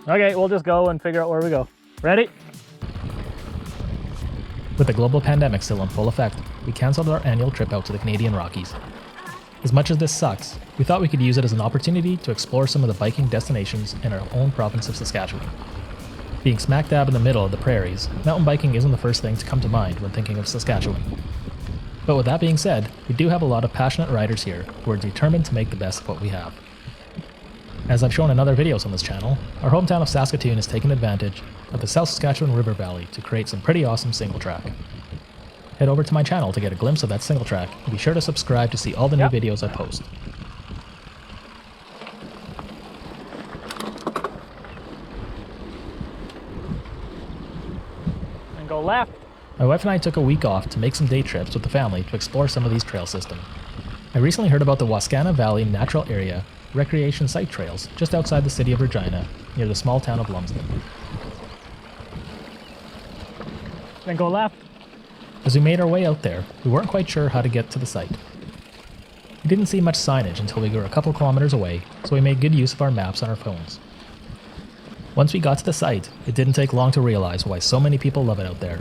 Okay, we'll just go and figure out where we go. Ready? With the global pandemic still in full effect, we cancelled our annual trip out to the Canadian Rockies. As much as this sucks, we thought we could use it as an opportunity to explore some of the biking destinations in our own province of Saskatchewan. Being smack dab in the middle of the prairies, mountain biking isn't the first thing to come to mind when thinking of Saskatchewan. But with that being said, we do have a lot of passionate riders here who are determined to make the best of what we have. As I've shown in other videos on this channel, our hometown of Saskatoon has taken advantage of the South Saskatchewan River Valley to create some pretty awesome single track. Head over to my channel to get a glimpse of that single track, and be sure to subscribe to see all the new videos I post. And go left. My wife and I took a week off to make some day trips with the family to explore some of these trail systems. I recently heard about the Wascana Valley Natural Area Recreation Site Trails just outside the city of Regina, near the small town of Lumsden. Then go left. As we made our way out there, we weren't quite sure how to get to the site. We didn't see much signage until we were a couple kilometers away, so we made good use of our maps on our phones. Once we got to the site, it didn't take long to realize why so many people love it out there.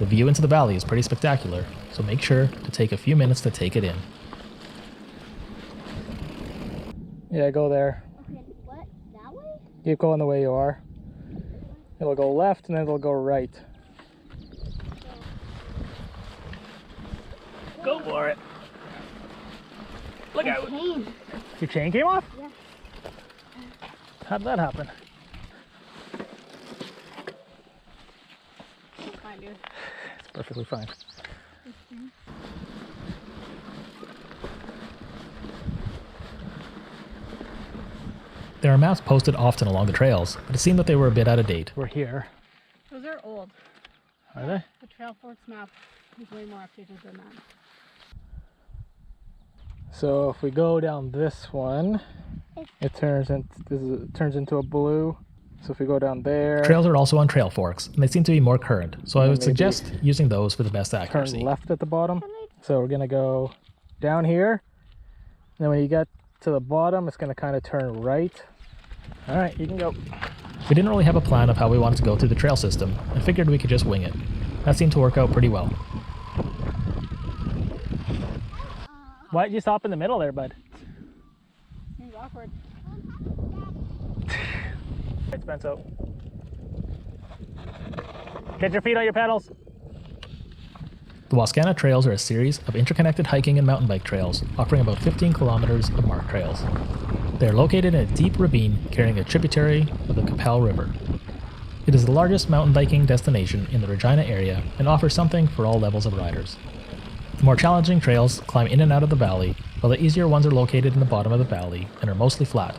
The view into the valley is pretty spectacular, so make sure to take a few minutes to take it in. Yeah, go there. Okay, what? That way? Keep going the way you are. It'll go left and then it'll go right. Go for it. Look out. Chain. Your chain came off? Yeah. How did that happen? Fine, dude. It's perfectly fine. There are maps posted often along the trails, but it seemed that they were a bit out of date. We're here. Those are old. Are they? The Trail Forks map is way more updated than that. So if we go down this one, it turns into a blue. So if we go down there, Trails are also on Trail Forks, and they seem to be more current, so I would maybe suggest using those for the best turn accuracy. left at the bottom. So we're gonna go down here, and then when you get to the bottom, it's gonna kind of turn right. All right, you can go. We didn't really have a plan of how we wanted to go through the trail system, and figured we could just wing it. That seemed to work out pretty well. Why did you stop in the middle there, bud? Seems awkward. It's bent out. Get your feet on your pedals. The Wascana Trails are a series of interconnected hiking and mountain bike trails, offering about 15 kilometers of marked trails. They are located in a deep ravine carrying a tributary of the Capel River. It is the largest mountain biking destination in the Regina area and offers something for all levels of riders. The more challenging trails climb in and out of the valley, while the easier ones are located in the bottom of the valley and are mostly flat.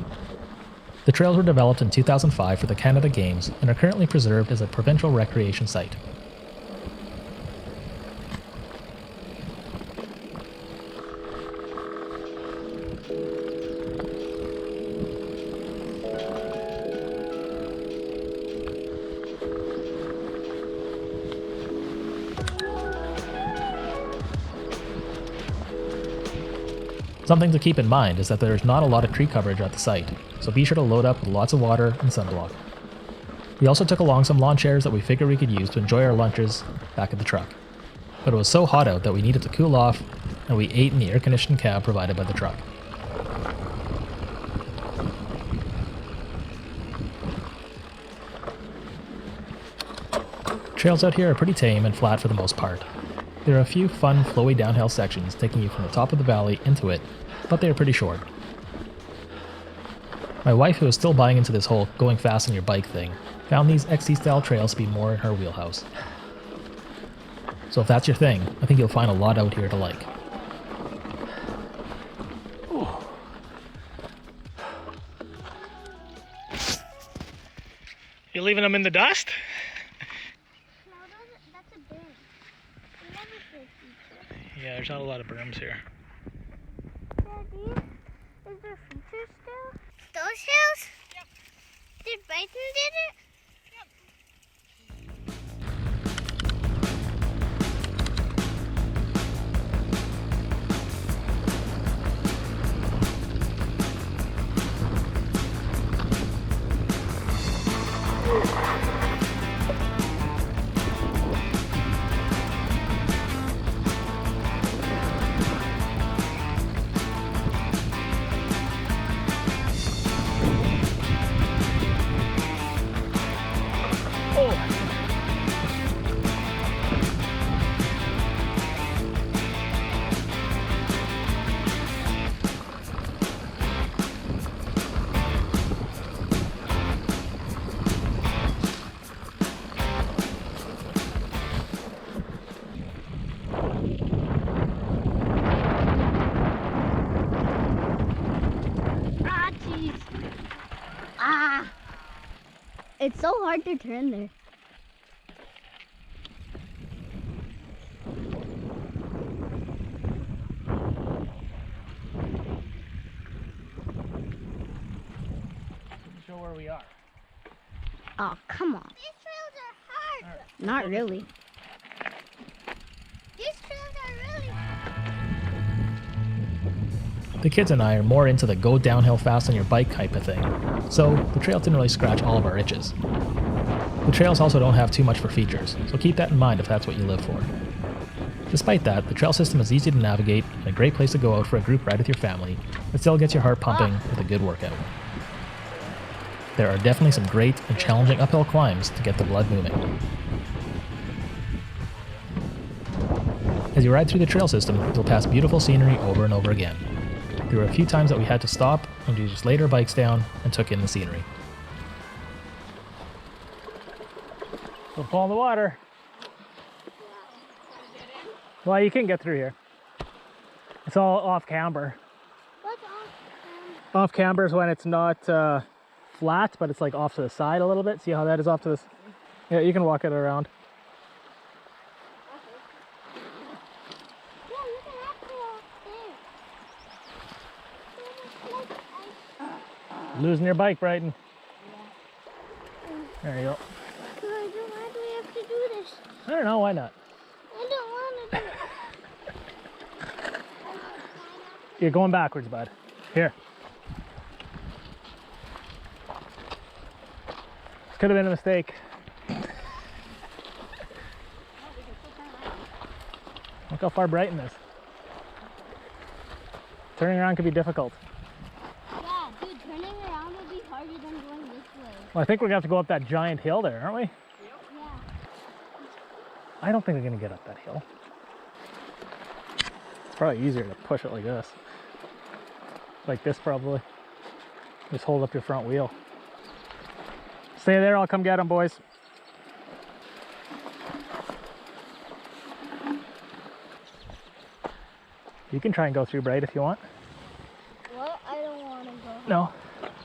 The trails were developed in 2005 for the Canada Games and are currently preserved as a provincial recreation site. Something to keep in mind is that there's not a lot of tree coverage at the site, so be sure to load up with lots of water and sunblock. We also took along some lawn chairs that we figured we could use to enjoy our lunches back at the truck. But it was so hot out that we needed to cool off, and we ate in the air-conditioned cab provided by the truck. Trails out here are pretty tame and flat for the most part. There are a few fun, flowy downhill sections taking you from the top of the valley into it, but they are pretty short. My wife, who is still buying into this whole going fast on your bike thing, found these XC-style trails to be more in her wheelhouse. So if that's your thing, I think you'll find a lot out here to like. You leaving them in the dust? No, that's a berm. We never did feature. Yeah, there's not a lot of berms here. Daddy, is there features still? Those hills? Yep. Did Bison did it? Yep. Ah, jeez. Ah. It's so hard to turn there. Show where we are. Oh, come on. These trails are hard. Right. Not really. These trails are really hard. The kids and I are more into the go downhill fast on your bike type of thing, so the trail didn't really scratch all of our itches. The trails also don't have too much for features, so keep that in mind if that's what you live for. Despite that, the trail system is easy to navigate and a great place to go out for a group ride with your family that still gets your heart pumping with a good workout. There are definitely some great and challenging uphill climbs to get the blood moving. As you ride through the trail system, you'll pass beautiful scenery over and over again. There were a few times that we had to stop and we just laid our bikes down and took in the scenery. Don't fall in the water. Well, you can get through here. It's all off camber. What's off? Off camber is when it's not flat, but it's like off to the side a little bit. See how that is off to this? Yeah, you can walk it around. Yeah, you can actually walk there. Losing your bike, Brighton. There you go. Why do we have to do this? I don't know, why not? I don't want to do it. You're going backwards, bud. Here. This could have been a mistake. Look how far Brighton is. Turning around could be difficult. Yeah, dude, turning around would be harder than going this way. Well, I think we're going to have to go up that giant hill there, aren't we? Yeah. I don't think we're going to get up that hill. It's probably easier to push it like this. Like this, probably. Just hold up your front wheel. Stay there, I'll come get them, boys. You can try and go through, Bright, if you want. What? I don't want to go. No. This is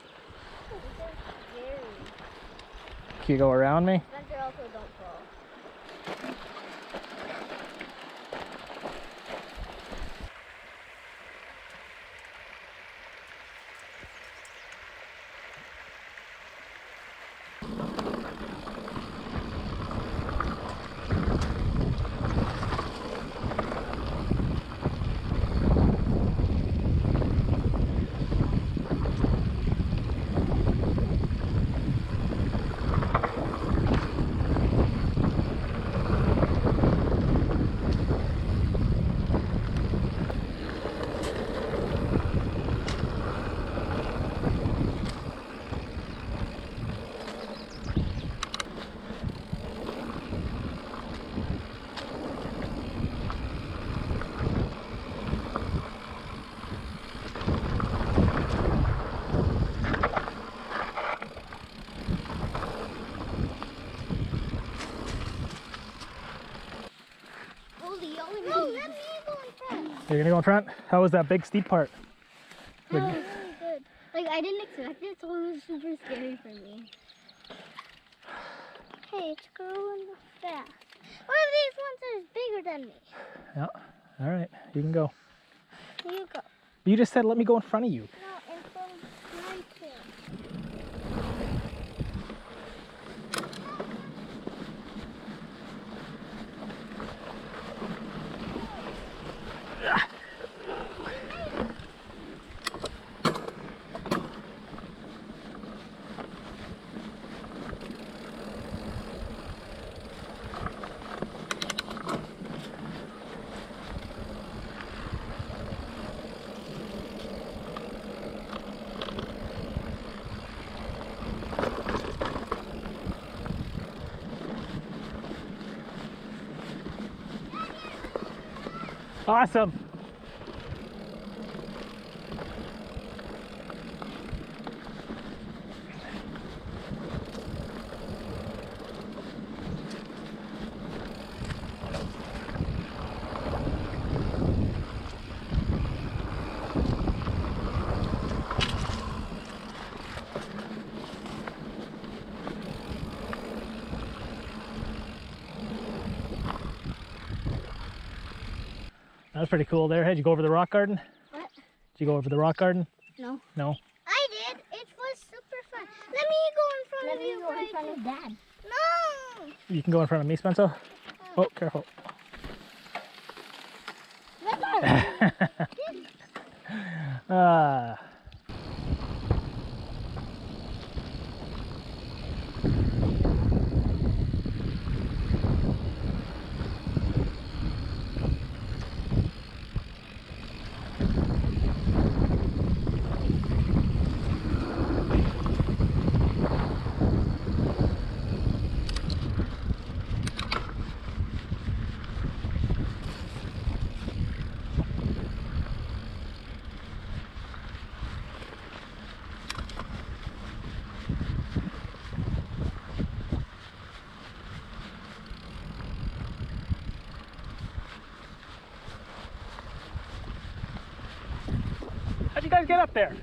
scary. Can you go around me? Spencer, also don't fall. You're gonna go in front? How was that big steep part? That was really good. Like, I didn't expect it, so it was super scary for me. Hey, it's growing fast. One of these ones is bigger than me. Yeah. All right, you can go. You go. You just said let me go in front of you. No, in front of my tail. Awesome. That was pretty cool there. Did you go over the rock garden? What? Did you go over the rock garden? No. No? I did. It was super fun. Let me go in front of you. Let me go in front of Dad. No! You can go in front of me, Spencer. Oh, careful. Ah. How'd you guys get up there?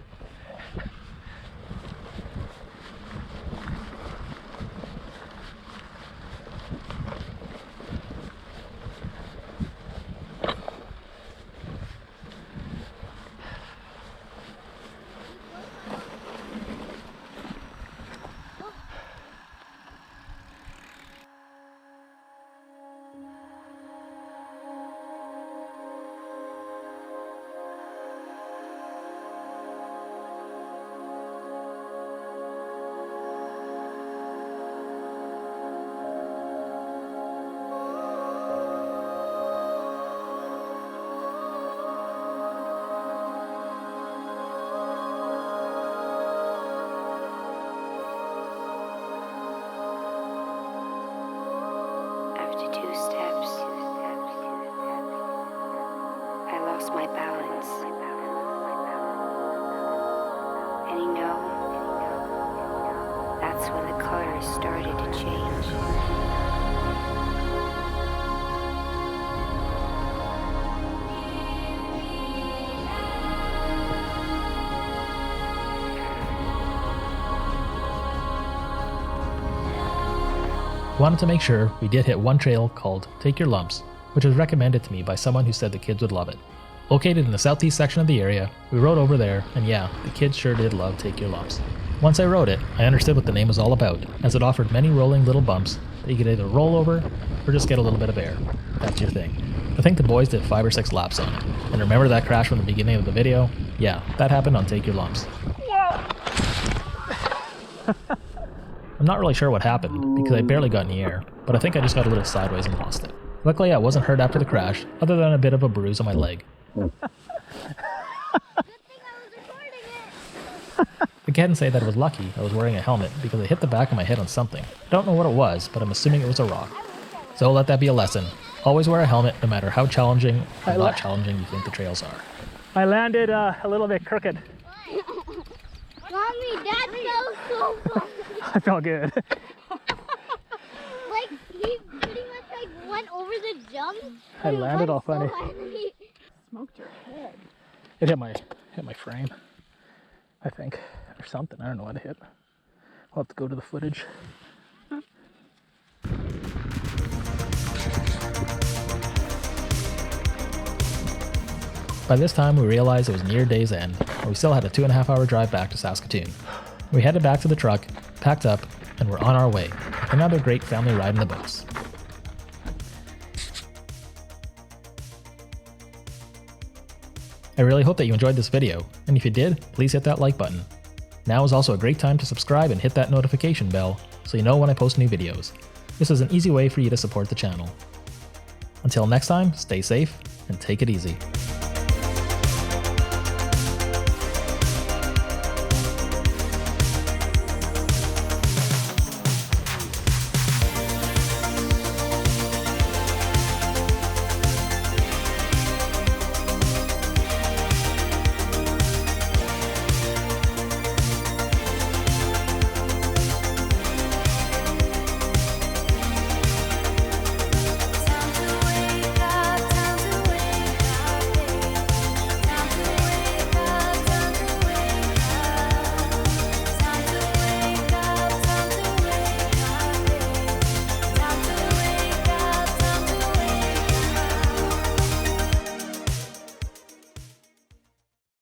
After 2 steps, I lost my balance. And you know, that's when the colors started to change. Wanted to make sure we did hit one trail called Take Your Lumps, which was recommended to me by someone who said the kids would love it. Located in the southeast section of the area, we rode over there, and yeah, the kids sure did love Take Your Lumps. Once I rode it, I understood what the name was all about, as it offered many rolling little bumps that you could either roll over or just get a little bit of air. That's your thing. I think the boys did 5 or 6 laps on it. And remember that crash from the beginning of the video? Yeah, that happened on Take Your Lumps. I'm not really sure what happened, because I barely got in the air, but I think I just got a little sideways and lost it. Luckily I wasn't hurt after the crash, other than a bit of a bruise on my leg. Good thing I was recording it. I can't say that it was lucky I was wearing a helmet, because I hit the back of my head on something. I don't know what it was, but I'm assuming it was a rock. So let that be a lesson. Always wear a helmet, no matter how challenging or not challenging you think the trails are. I landed a little bit crooked. Mommy, that felt so funny. I felt good. Like, he pretty much like went over the jump. I landed all funny. smoked your head. It hit my frame, I think, or something. I don't know what it hit. I'll have to go to the footage. By this time, we realized it was near day's end, and we still had a 2.5-hour drive back to Saskatoon. We headed back to the truck, packed up, and we're on our way. Another great family ride in the boats. I really hope that you enjoyed this video, and if you did, please hit that like button. Now is also a great time to subscribe and hit that notification bell so you know when I post new videos. This is an easy way for you to support the channel. Until next time, stay safe and take it easy.